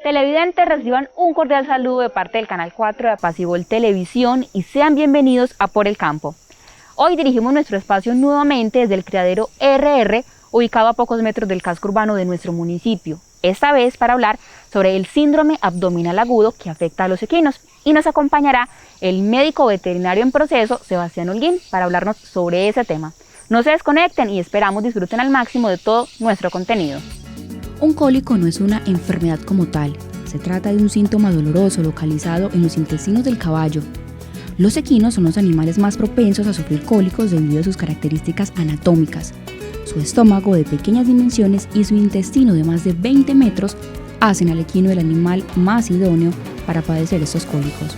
Televidentes, reciban un cordial saludo de parte del Canal 4 de Apaciguol Televisión y sean bienvenidos a Por el Campo. Hoy dirigimos nuestro espacio nuevamente desde el criadero RR, ubicado a pocos metros del casco urbano de nuestro municipio, esta vez para hablar sobre el síndrome abdominal agudo que afecta a los equinos. Y nos acompañará el médico veterinario en proceso, Sebastián Holguín, para hablarnos sobre ese tema. No se desconecten y esperamos disfruten al máximo de todo nuestro contenido. Un cólico no es una enfermedad como tal, se trata de un síntoma doloroso localizado en los intestinos del caballo. Los equinos son los animales más propensos a sufrir cólicos debido a sus características anatómicas. Su estómago de pequeñas dimensiones y su intestino de más de 20 metros hacen al equino el animal más idóneo para padecer estos cólicos.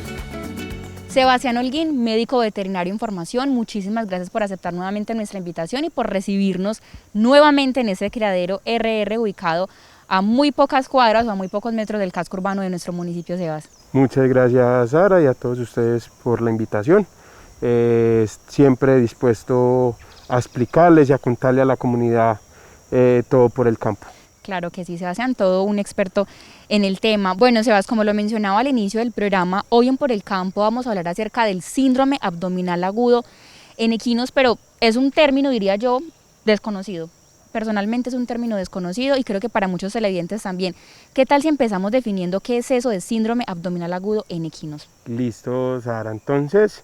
Sebastián Holguín, médico veterinario en formación, muchísimas gracias por aceptar nuevamente nuestra invitación y por recibirnos nuevamente en ese criadero RR ubicado a muy pocas cuadras o a muy pocos metros del casco urbano de nuestro municipio, Sebas. Muchas gracias, Sara, y a todos ustedes por la invitación. Siempre dispuesto a explicarles y a contarle a la comunidad todo por el campo. Claro que sí, Sebastián, todo un experto en el tema. Bueno, Sebas, como lo mencionaba al inicio del programa, hoy en Por el Campo vamos a hablar acerca del síndrome abdominal agudo en equinos, pero es un término, diría yo, desconocido. Personalmente es un término desconocido y creo que para muchos televidentes también. ¿Qué tal si empezamos definiendo qué es eso de síndrome abdominal agudo en equinos? Listo, Sara. Entonces,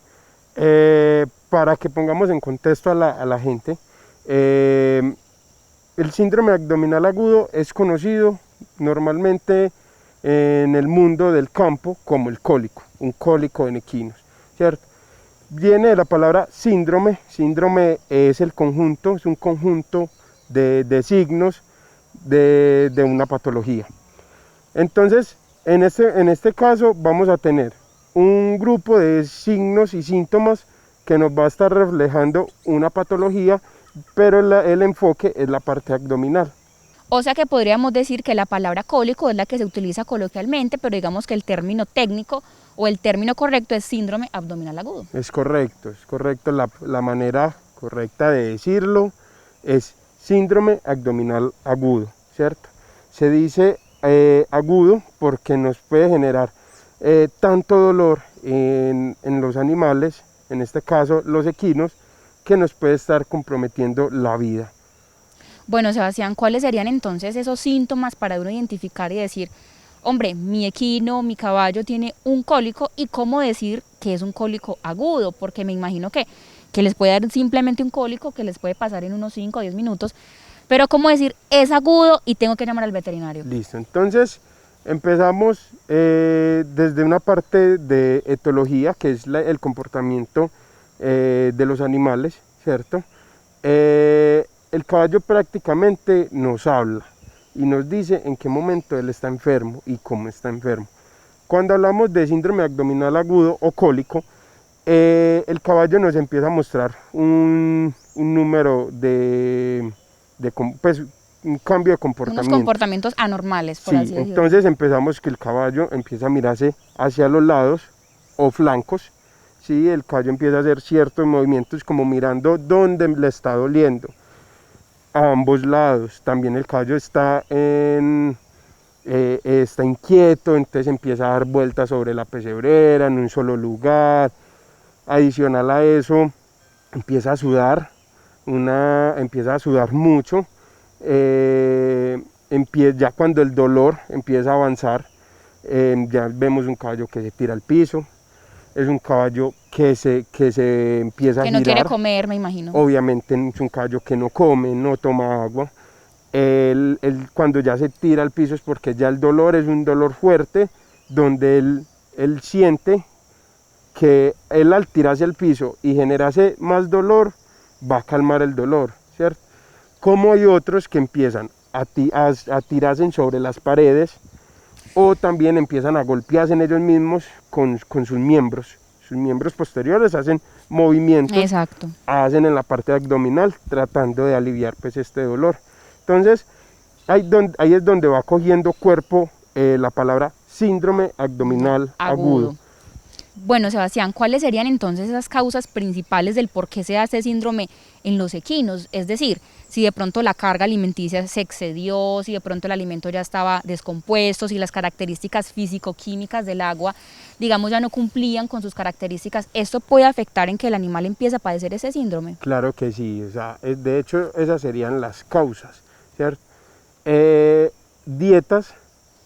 para que pongamos en contexto a la gente, el síndrome abdominal agudo es conocido normalmente en el mundo del campo como el cólico, un cólico en equinos, ¿cierto? Viene de la palabra síndrome. Síndrome es el conjunto, es un conjunto de signos de una patología. Entonces, en este caso vamos a tener un grupo de signos y síntomas que nos va a estar reflejando una patología, pero el enfoque es la parte abdominal. O sea que podríamos decir que la palabra cólico es la que se utiliza coloquialmente, pero digamos que el término técnico o el término correcto es síndrome abdominal agudo. Es correcto, la manera correcta de decirlo es síndrome abdominal agudo, ¿cierto? Se dice agudo porque nos puede generar tanto dolor en los animales, en este caso los equinos, que nos puede estar comprometiendo la vida. Bueno, Sebastián, ¿cuáles serían entonces esos síntomas para uno identificar y decir, hombre, mi equino, mi caballo tiene un cólico, y cómo decir que es un cólico agudo? Porque me imagino que les puede dar simplemente un cólico que les puede pasar en unos 5 o 10 minutos, pero cómo decir es agudo y tengo que llamar al veterinario. Listo, entonces empezamos desde una parte de etología, que es el comportamiento de los animales, ¿cierto? El caballo prácticamente nos habla y nos dice en qué momento él está enfermo y cómo está enfermo. Cuando hablamos de síndrome abdominal agudo o cólico, el caballo nos empieza a mostrar un número pues, un cambio de comportamiento. Unos comportamientos anormales, por así decirlo. Entonces empezamos que el caballo empieza a mirarse hacia los lados o flancos. Sí, el caballo empieza a hacer ciertos movimientos como mirando dónde le está doliendo. A ambos lados. También el caballo está inquieto, entonces empieza a dar vueltas sobre la pesebrera en un solo lugar. Adicional a eso, empieza a sudar mucho. Ya cuando el dolor empieza a avanzar, ya vemos un caballo que se tira al piso. Es un caballo que se empieza a girar. Que no quiere comer, me imagino. Obviamente es un caballo que no come, no toma agua. Cuando ya se tira al piso es porque ya el dolor es un dolor fuerte, donde él siente que él al tirarse al piso y generarse más dolor, va a calmar el dolor, ¿cierto? Como hay otros que empiezan a tirarse sobre las paredes, o también empiezan a golpearse en ellos mismos con sus miembros. Sus miembros posteriores hacen movimientos. Exacto. Hacen en la parte abdominal, tratando de aliviar pues este dolor. Entonces, ahí es donde va cogiendo cuerpo la palabra síndrome abdominal agudo. Bueno, Sebastián, ¿cuáles serían entonces esas causas principales del por qué se da este síndrome en los equinos? Es decir, si de pronto la carga alimenticia se excedió, si de pronto el alimento ya estaba descompuesto, si las características físico-químicas del agua, digamos, ya no cumplían con sus características, ¿esto puede afectar en que el animal empiece a padecer ese síndrome? Claro que sí, o sea, de hecho esas serían las causas, ¿cierto? Dietas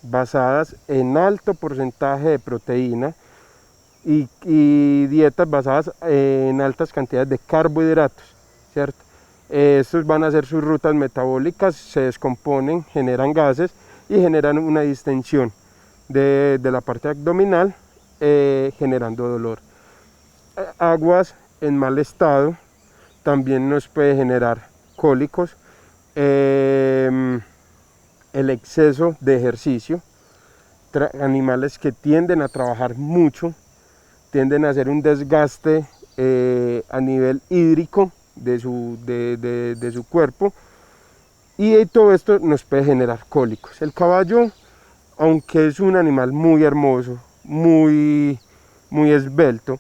basadas en alto porcentaje de proteína y dietas basadas en altas cantidades de carbohidratos, ¿cierto? Estos van a hacer sus rutas metabólicas, se descomponen, generan gases y generan una distensión de la parte abdominal, generando dolor. Aguas en mal estado también nos puede generar cólicos. El exceso de ejercicio, animales que tienden a trabajar mucho, tienden a hacer un desgaste a nivel hídrico de su cuerpo, y todo esto nos puede generar cólicos. El caballo, aunque es un animal muy hermoso, muy esbelto,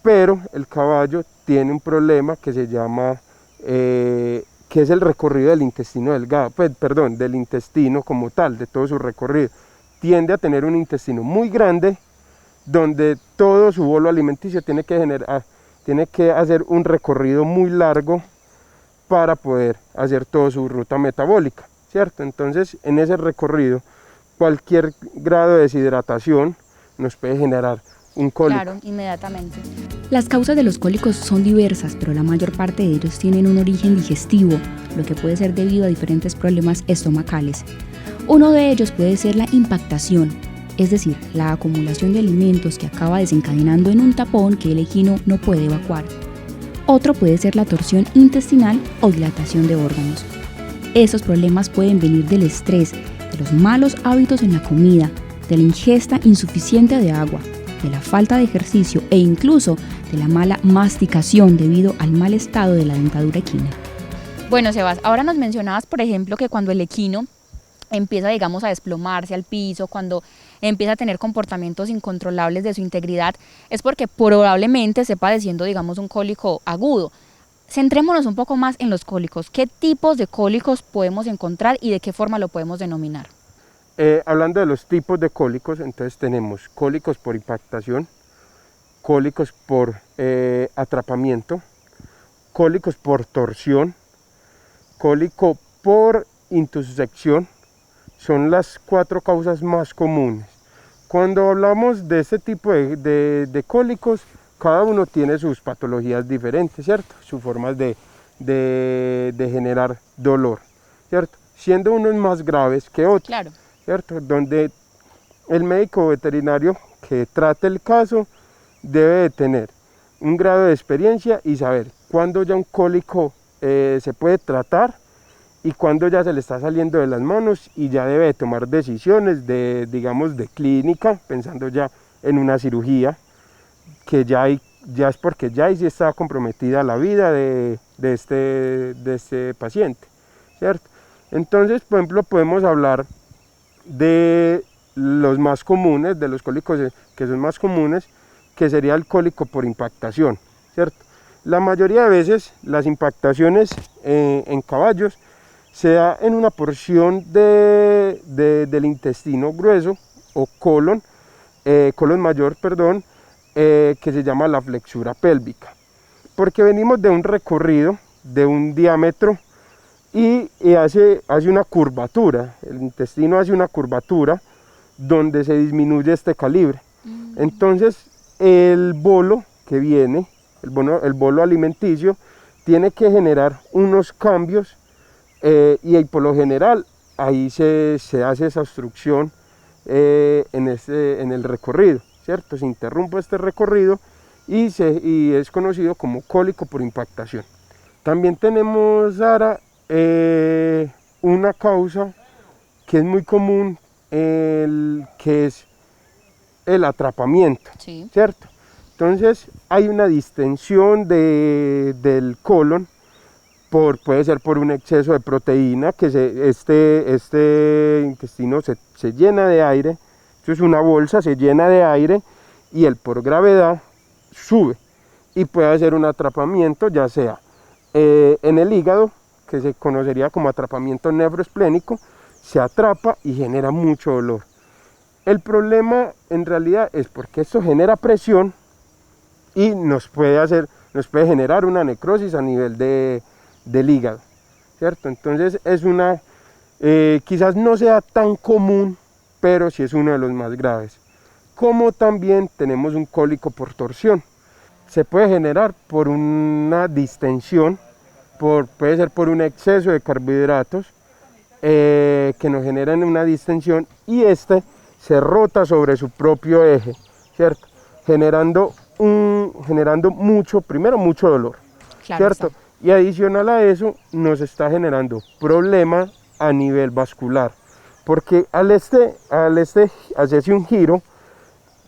pero el caballo tiene un problema que se llama que es el recorrido del intestino delgado, del intestino como tal, de todo su recorrido. Tiende a tener un intestino muy grande, donde todo su bolo alimenticio tiene que hacer un recorrido muy largo para poder hacer toda su ruta metabólica, ¿cierto? Entonces, en ese recorrido, cualquier grado de deshidratación nos puede generar un cólico. Claro, inmediatamente. Las causas de los cólicos son diversas, pero la mayor parte de ellos tienen un origen digestivo, lo que puede ser debido a diferentes problemas estomacales. Uno de ellos puede ser la impactación, es decir, la acumulación de alimentos que acaba desencadenando en un tapón que el equino no puede evacuar. Otro puede ser la torsión intestinal o dilatación de órganos. Esos problemas pueden venir del estrés, de los malos hábitos en la comida, de la ingesta insuficiente de agua, de la falta de ejercicio e incluso de la mala masticación debido al mal estado de la dentadura equina. Bueno, Sebas, ahora nos mencionabas, por ejemplo, que cuando el equino empieza, digamos, a desplomarse al piso, cuando empieza a tener comportamientos incontrolables de su integridad, es porque probablemente esté padeciendo, digamos, un cólico agudo. Centrémonos un poco más en los cólicos. ¿Qué tipos de cólicos podemos encontrar y de qué forma lo podemos denominar? Hablando de los tipos de cólicos, entonces tenemos cólicos por impactación, cólicos por atrapamiento, cólicos por torsión, cólico por intussusección. Son las 4 causas más comunes. Cuando hablamos de este tipo de cólicos, cada uno tiene sus patologías diferentes, ¿cierto? Sus formas de generar dolor, ¿cierto? Siendo unos más graves que otros. Claro. ¿Cierto? Donde el médico veterinario que trate el caso debe de tener un grado de experiencia y saber cuándo ya un cólico se puede tratar y cuándo ya se le está saliendo de las manos, y ya debe de tomar decisiones digamos, de clínica, pensando ya en una cirugía, que ya es porque ya ahí sí está comprometida la vida de este paciente, ¿cierto? Entonces, por ejemplo, podemos hablar de los más comunes, de los cólicos que son más comunes, que sería el cólico por impactación, ¿cierto? La mayoría de veces las impactaciones en caballos se da en una porción del intestino grueso o colon mayor, que se llama la flexura pélvica, porque venimos de un recorrido de un diámetro y hace una curvatura, el intestino hace una curvatura donde se disminuye este calibre. Entonces el bolo que viene, el bolo alimenticio, tiene que generar unos cambios y por lo general ahí se hace esa obstrucción en el recorrido, ¿cierto? Se interrumpe este recorrido y es conocido como cólico por impactación. También tenemos, Sara, una causa que es muy común, que es el atrapamiento, Sí. ¿cierto? Entonces hay una distensión del colon, puede ser por un exceso de proteína, que este intestino se llena de aire, esto es una bolsa, se llena de aire y por gravedad sube y puede hacer un atrapamiento, ya sea en el hígado, que se conocería como atrapamiento nefroesplénico, se atrapa y genera mucho dolor. El problema en realidad es porque esto genera presión y nos puede generar una necrosis a nivel del hígado, ¿cierto? Entonces es quizás no sea tan común, pero sí es uno de los más graves. Como también tenemos un cólico por torsión. Se puede generar por una distensión, puede ser por un exceso de carbohidratos que nos generan una distensión y se rota sobre su propio eje, ¿cierto? Generando mucho dolor, Claro, ¿cierto? está. Y adicional a eso nos está generando problemas a nivel vascular, porque al hacerse un giro,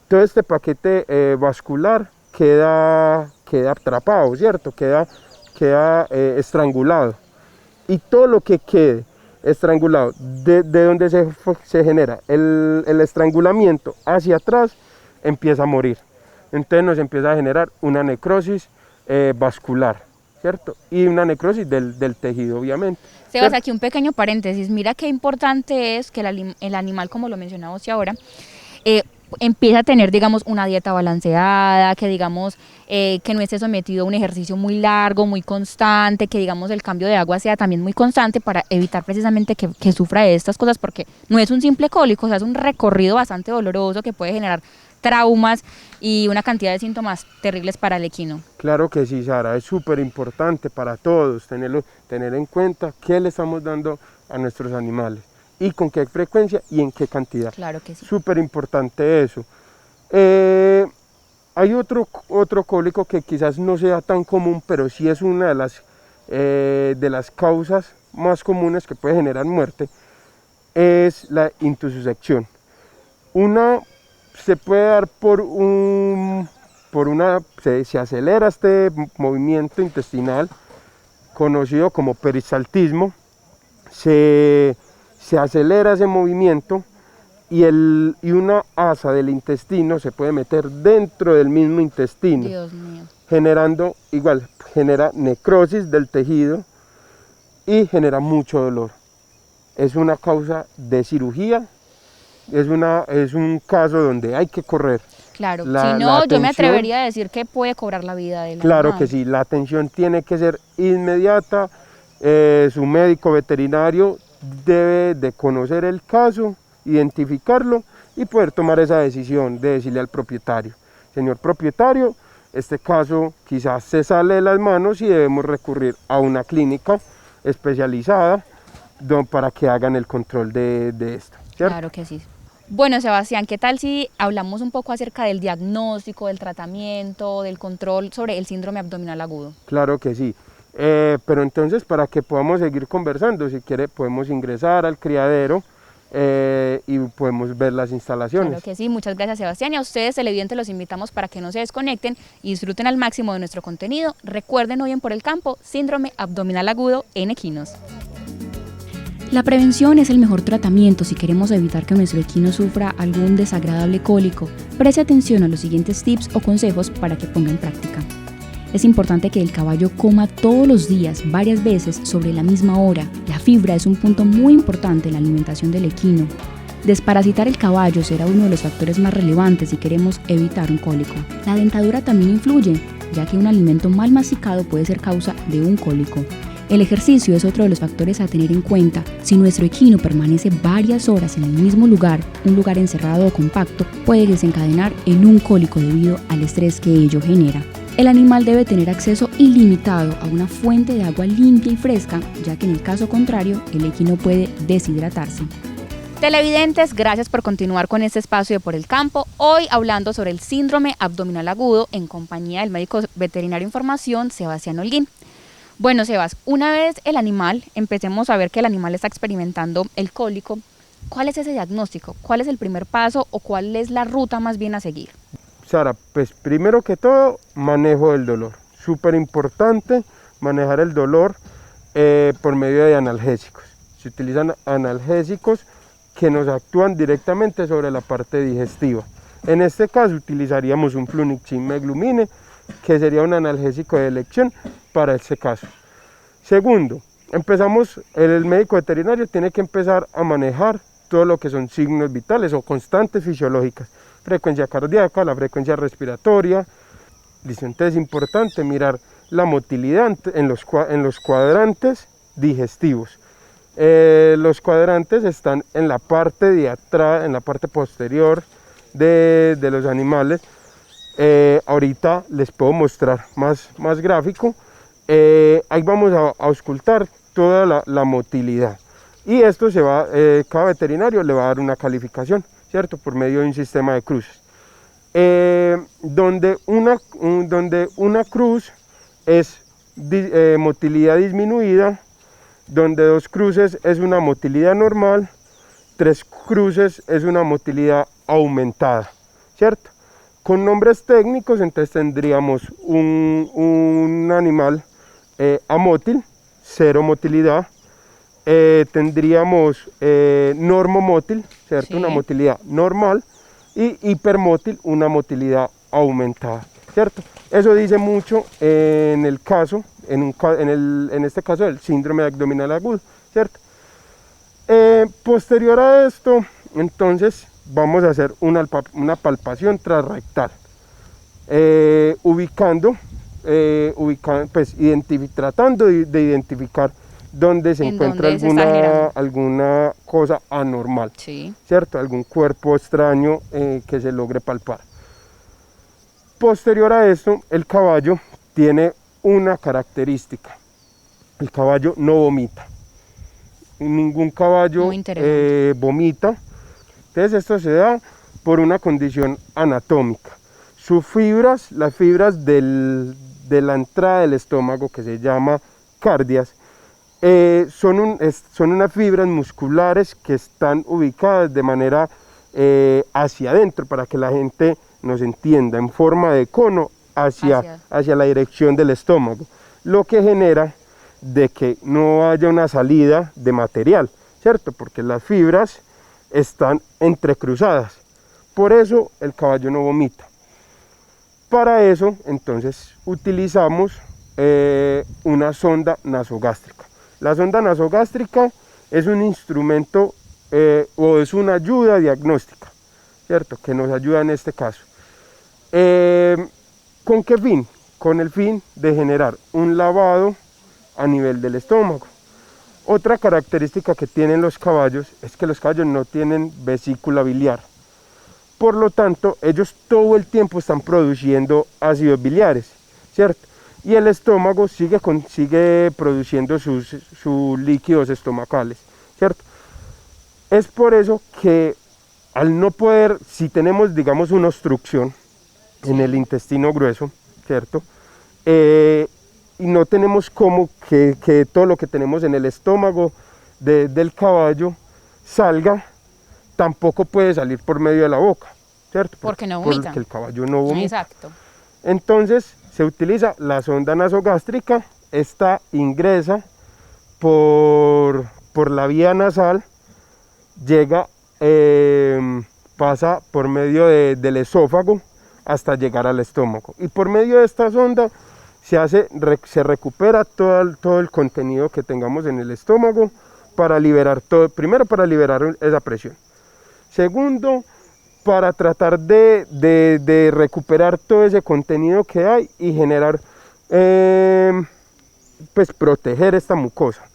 todo este paquete vascular queda atrapado, ¿cierto? Queda estrangulado. Y todo lo que quede estrangulado, de donde se genera el estrangulamiento hacia atrás, empieza a morir. Entonces nos empieza a generar una necrosis vascular, ¿cierto? Y una necrosis del tejido, obviamente. Sebas, aquí un pequeño paréntesis. Mira qué importante es que el animal, como lo mencionaba usted ahora, empieza a tener, digamos, una dieta balanceada, que digamos, que no esté sometido a un ejercicio muy largo, muy constante, que digamos el cambio de agua sea también muy constante para evitar precisamente que sufra de estas cosas, porque no es un simple cólico, o sea, es un recorrido bastante doloroso que puede generar traumas y una cantidad de síntomas terribles para el equino. Claro que sí, Sara, es súper importante para todos tener en cuenta qué le estamos dando a nuestros animales y con qué frecuencia y en qué cantidad. Claro que sí. Súper importante eso. Hay otro cólico que quizás no sea tan común, pero sí es una de las causas más comunes que puede generar muerte, es la intussusección. Se puede dar se acelera este movimiento intestinal, conocido como peristaltismo, se acelera ese movimiento y una asa del intestino se puede meter dentro del mismo intestino. Dios mío. Genera necrosis del tejido y genera mucho dolor. Es una causa de cirugía, es un caso donde hay que correr. Claro, si no, yo me atrevería a decir que puede cobrar la vida del animal. Claro que sí, la atención tiene que ser inmediata, su médico veterinario debe de conocer el caso, identificarlo y poder tomar esa decisión de decirle al propietario: señor propietario, este caso quizás se sale de las manos y debemos recurrir a una clínica especializada para que hagan el control de esto, ¿cierto? Claro que sí. Bueno, Sebastián, ¿qué tal si hablamos un poco acerca del diagnóstico, del tratamiento, del control sobre el síndrome abdominal agudo? Claro que sí. Pero entonces, para que podamos seguir conversando, si quiere podemos ingresar al criadero y podemos ver las instalaciones. Claro que sí, muchas gracias, Sebastián, y a ustedes televidentes los invitamos para que no se desconecten y disfruten al máximo de nuestro contenido. Recuerden, hoy en Por el Campo, síndrome abdominal agudo en equinos. La prevención es el mejor tratamiento si queremos evitar que nuestro equino sufra algún desagradable cólico. Preste atención a los siguientes tips o consejos para que ponga en práctica. Es importante que el caballo coma todos los días, varias veces, sobre la misma hora. La fibra es un punto muy importante en la alimentación del equino. Desparasitar el caballo será uno de los factores más relevantes si queremos evitar un cólico. La dentadura también influye, ya que un alimento mal masticado puede ser causa de un cólico. El ejercicio es otro de los factores a tener en cuenta. Si nuestro equino permanece varias horas en el mismo lugar, un lugar encerrado o compacto, puede desencadenar en un cólico debido al estrés que ello genera. El animal debe tener acceso ilimitado a una fuente de agua limpia y fresca, ya que en el caso contrario, el equino puede deshidratarse. Televidentes, gracias por continuar con este espacio de Por el Campo, hoy hablando sobre el síndrome abdominal agudo en compañía del médico veterinario en formación, Sebastián Holguín. Bueno, Sebas, una vez empecemos a ver que el animal está experimentando el cólico, ¿cuál es ese diagnóstico? ¿Cuál es el primer paso o cuál es la ruta más bien a seguir? Sara, pues primero que todo, manejo del dolor. Súper importante manejar el dolor por medio de analgésicos. Se utilizan analgésicos que nos actúan directamente sobre la parte digestiva. En este caso utilizaríamos un Flunixin Meglumine, que sería un analgésico de elección para este caso. Segundo, el médico veterinario tiene que empezar a manejar todo lo que son signos vitales o constantes fisiológicas, frecuencia cardíaca, la frecuencia respiratoria. Listo, entonces es importante mirar la motilidad en los cuadrantes digestivos. Los cuadrantes están en la parte de atrás, en la parte posterior de los animales. Ahorita les puedo mostrar más gráfico. Ahí vamos a auscultar toda la motilidad. Y esto cada veterinario le va a dar una calificación, ¿cierto? Por medio de un sistema de cruces. Donde una cruz es motilidad disminuida, donde 2 cruces es una motilidad normal, 3 cruces es una motilidad aumentada, ¿cierto? Con nombres técnicos, entonces tendríamos un animal amótil, 0 motilidad, tendríamos normomótil, ¿cierto? Sí. Una motilidad normal, y hipermótil, una motilidad aumentada, ¿cierto? Eso dice mucho en el caso, en este caso del síndrome abdominal agudo, ¿cierto? Posterior a esto, entonces vamos a hacer una palpación transrectal, tratando de identificar dónde se encuentra alguna cosa anormal, sí, ¿cierto? Algún cuerpo extraño que se logre palpar. Posterior a esto, el caballo tiene una característica: el caballo no vomita. Ningún caballo vomita. Entonces esto se da por una condición anatómica. Las fibras de la entrada del estómago, que se llama cardias, son unas fibras musculares que están ubicadas de manera hacia adentro, para que la gente nos entienda, en forma de cono hacia la dirección del estómago, lo que genera de que no haya una salida de material, ¿cierto? Porque las fibras están entrecruzadas. Por eso el caballo no vomita. Para eso, entonces, utilizamos una sonda nasogástrica. La sonda nasogástrica es un instrumento o es una ayuda diagnóstica, ¿cierto? Que nos ayuda en este caso. ¿Con qué fin? Con el fin de generar un lavado a nivel del estómago. Otra característica que tienen los caballos es que los caballos no tienen vesícula biliar. Por lo tanto, ellos todo el tiempo están produciendo ácidos biliares, ¿cierto? Y el estómago sigue produciendo sus líquidos estomacales, ¿cierto? Es por eso que al no poder, si tenemos, digamos, una obstrucción en el intestino grueso, ¿cierto? Y no tenemos cómo que todo lo que tenemos en el estómago del caballo salga, tampoco puede salir por medio de la boca, ¿cierto? Porque no vomita. Porque el caballo no vomita. Exacto. Entonces se utiliza la sonda nasogástrica. Esta ingresa por la vía nasal, pasa por medio del esófago hasta llegar al estómago, y por medio de esta sonda se recupera todo el contenido que tengamos en el estómago, para liberar todo, primero para liberar esa presión, segundo para tratar de recuperar todo ese contenido que hay y generar, pues proteger esta mucosa,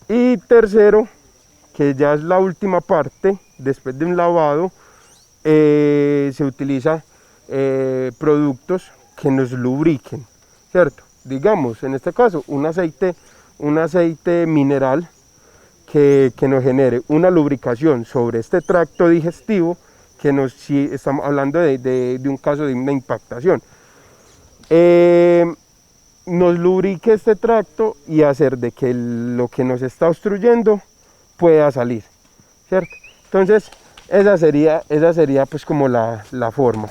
y tercero, que ya es la última parte, después de un lavado, se utiliza productos que nos lubriquen, ¿cierto? Digamos, en este caso, un aceite mineral que nos genere una lubricación sobre este tracto digestivo, si estamos hablando de un caso de una impactación, nos lubrique este tracto y hacer de que lo que nos está obstruyendo pueda salir, ¿cierto? Entonces, esa sería pues como la forma.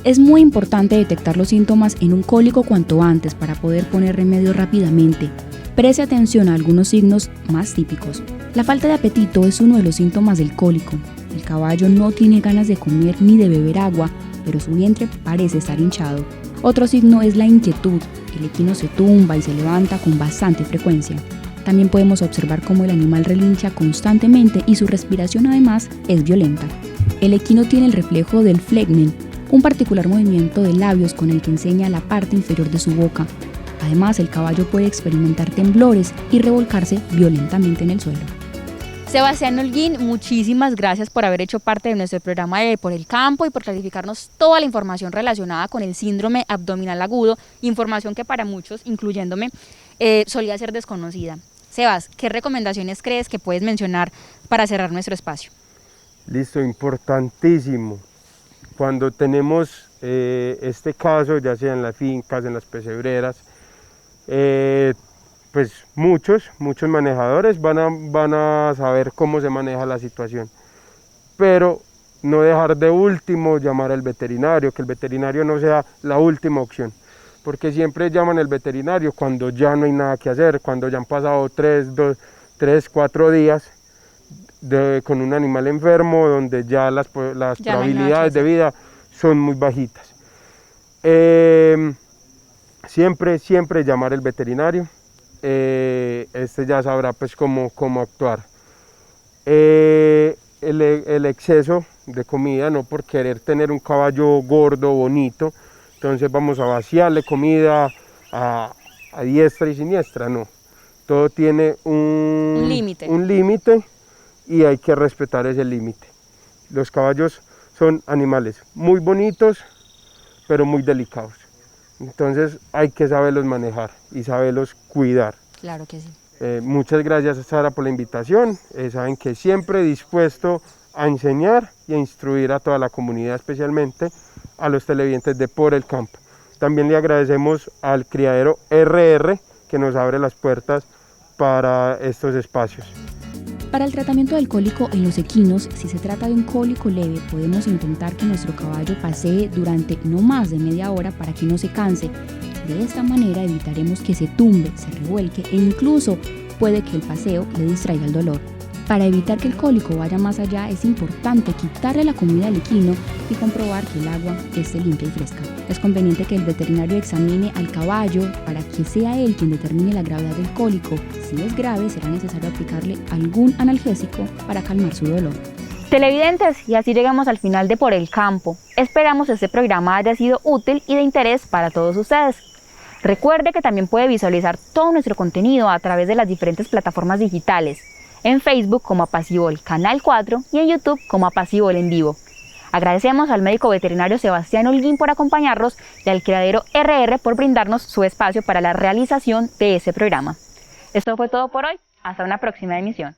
Es muy importante detectar los síntomas en un cólico cuanto antes para poder poner remedio rápidamente. Preste atención a algunos signos más típicos. La falta de apetito es uno de los síntomas del cólico. El caballo no tiene ganas de comer ni de beber agua, pero su vientre parece estar hinchado. Otro signo es la inquietud. El equino se tumba y se levanta con bastante frecuencia. También podemos observar cómo el animal relincha constantemente y su respiración además es violenta. El equino tiene el reflejo del flegmen, un particular movimiento de labios con el que enseña la parte inferior de su boca. Además, el caballo puede experimentar temblores y revolcarse violentamente en el suelo. Sebastián Holguín, muchísimas gracias por haber hecho parte de nuestro programa de Por el Campo y por clarificarnos toda la información relacionada con el síndrome abdominal agudo, información que para muchos, incluyéndome, solía ser desconocida. Sebas, ¿qué recomendaciones crees que puedes mencionar para cerrar nuestro espacio? Listo, importantísimo. Cuando tenemos este caso, ya sea en las fincas, en las pesebreras, pues muchos manejadores van a saber cómo se maneja la situación, pero no dejar de último llamar al veterinario, que el veterinario no sea la última opción, porque siempre llaman al veterinario cuando ya no hay nada que hacer, cuando ya han pasado 4 días con un animal enfermo, donde ya las probabilidades de vida son muy bajitas. Siempre llamar al veterinario. Ya sabrá pues cómo actuar. El exceso de comida, no por querer tener un caballo gordo, bonito, entonces vamos a vaciarle comida a diestra y siniestra, no. Todo tiene un límite y hay que respetar ese límite. Los caballos son animales muy bonitos, pero muy delicados. Entonces hay que saberlos manejar y saberlos cuidar. Claro que sí. Muchas gracias, Sara, por la invitación. Saben que siempre dispuesto a enseñar y a instruir a toda la comunidad, especialmente a los televidentes de Por el Campo. También le agradecemos al criadero RR que nos abre las puertas para estos espacios. Para el tratamiento del cólico en los equinos, si se trata de un cólico leve, podemos intentar que nuestro caballo pasee durante no más de media hora para que no se canse. De esta manera evitaremos que se tumbe, se revuelque e incluso puede que el paseo le distraiga el dolor. Para evitar que el cólico vaya más allá, es importante quitarle la comida al equino y comprobar que el agua esté limpia y fresca. Es conveniente que el veterinario examine al caballo para que sea él quien determine la gravedad del cólico. Si es grave, será necesario aplicarle algún analgésico para calmar su dolor. Televidentes, y así llegamos al final de Por el Campo. Esperamos este programa haya sido útil y de interés para todos ustedes. Recuerde que también puede visualizar todo nuestro contenido a través de las diferentes plataformas digitales. En Facebook como Apacibol Canal 4 y en YouTube como Apacibol en vivo. Agradecemos al médico veterinario Sebastián Holguín por acompañarnos y al criadero RR por brindarnos su espacio para la realización de ese programa. Esto fue todo por hoy. Hasta una próxima emisión.